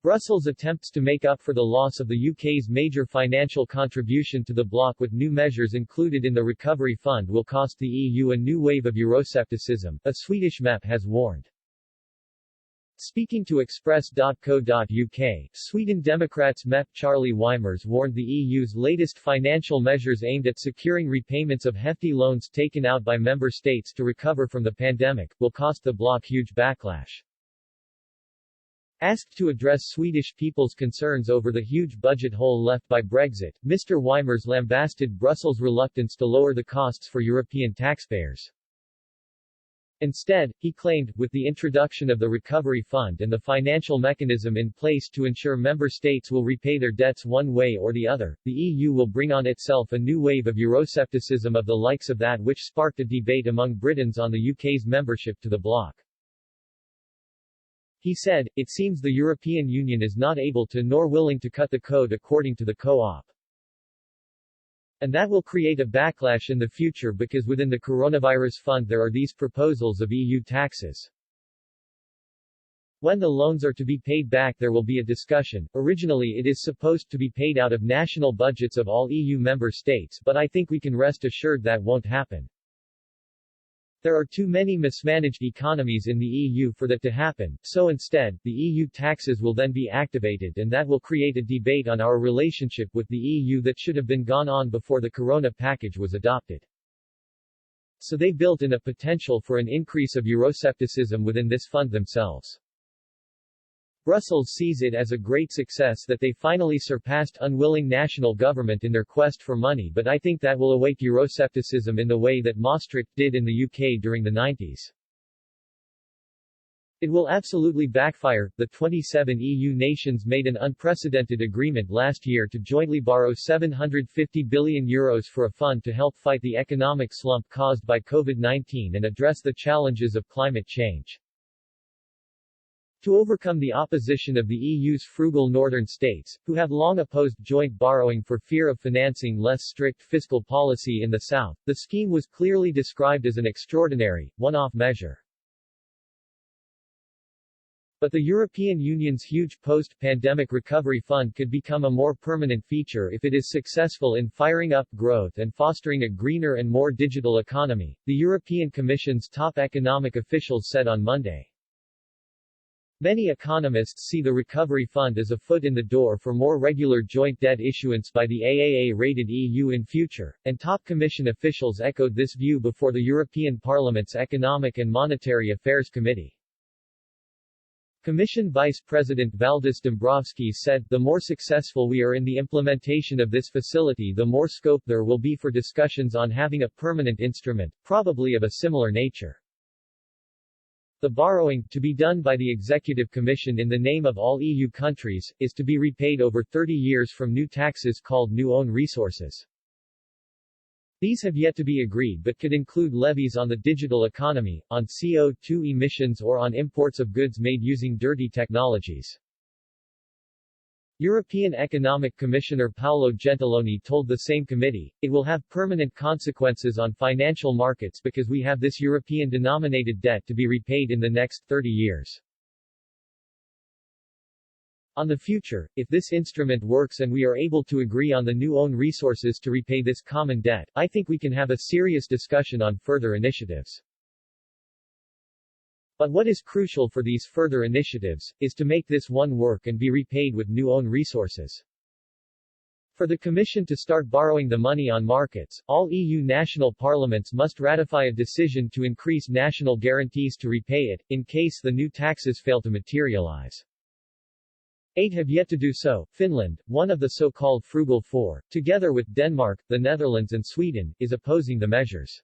Brussels attempts to make up for the loss of the UK's major financial contribution to the bloc with new measures included in the Recovery Fund will cost the EU a new wave of Euroscepticism, a Swedish MEP has warned. Speaking to Express.co.uk, Sweden Democrats MEP Charlie Weimers warned the EU's latest financial measures aimed at securing repayments of hefty loans taken out by member states to recover from the pandemic, will cost the bloc huge backlash. Asked to address Swedish people's concerns over the huge budget hole left by Brexit, Mr. Weimers lambasted Brussels' reluctance to lower the costs for European taxpayers. Instead, he claimed, with the introduction of the Recovery Fund and the financial mechanism in place to ensure member states will repay their debts one way or the other, the EU will bring on itself a new wave of Euroscepticism of the likes of that which sparked a debate among Britons on the UK's membership to the bloc. He said, "It seems the European Union is not able to nor willing to cut the code according to the co-op. And that will create a backlash in the future because within the coronavirus fund there are these proposals of EU taxes. When the loans are to be paid back there will be a discussion. Originally it is supposed to be paid out of national budgets of all EU member states but I think we can rest assured that won't happen. There are too many mismanaged economies in the EU for that to happen, so instead, the EU taxes will then be activated and that will create a debate on our relationship with the EU that should have been gone on before the Corona package was adopted. So they built in a potential for an increase of Euroscepticism within this fund themselves. Brussels sees it as a great success that they finally surpassed unwilling national government in their quest for money but I think that will awake Euroscepticism in the way that Maastricht did in the UK during the 90s. It will absolutely backfire. The 27 EU nations made an unprecedented agreement last year to jointly borrow €750 billion for a fund to help fight the economic slump caused by COVID-19 and address the challenges of climate change. To overcome the opposition of the EU's frugal northern states, who have long opposed joint borrowing for fear of financing less strict fiscal policy in the south, the scheme was clearly described as an extraordinary, one-off measure. But the European Union's huge post-pandemic recovery fund could become a more permanent feature if it is successful in firing up growth and fostering a greener and more digital economy, the European Commission's top economic officials said on Monday. Many economists see the Recovery Fund as a foot in the door for more regular joint debt issuance by the AAA-rated EU in future, and top Commission officials echoed this view before the European Parliament's Economic and Monetary Affairs Committee. Commission Vice President Valdis Dombrovskis said, "The more successful we are in the implementation of this facility the more scope there will be for discussions on having a permanent instrument, probably of a similar nature." The borrowing, to be done by the Executive Commission in the name of all EU countries, is to be repaid over 30 years from new taxes called new own resources. These have yet to be agreed but could include levies on the digital economy, on CO2 emissions or on imports of goods made using dirty technologies. European Economic Commissioner Paolo Gentiloni told the same committee, "It will have permanent consequences on financial markets because we have this European-denominated debt to be repaid in the next 30 years. On the future, if this instrument works and we are able to agree on the new own resources to repay this common debt, I think we can have a serious discussion on further initiatives." But what is crucial for these further initiatives, is to make this one work and be repaid with new own resources. For the Commission to start borrowing the money on markets, all EU national parliaments must ratify a decision to increase national guarantees to repay it, in case the new taxes fail to materialize. 8 have yet to do so. Finland, one of the so-called Frugal Four, together with Denmark, the Netherlands and Sweden, is opposing the measures.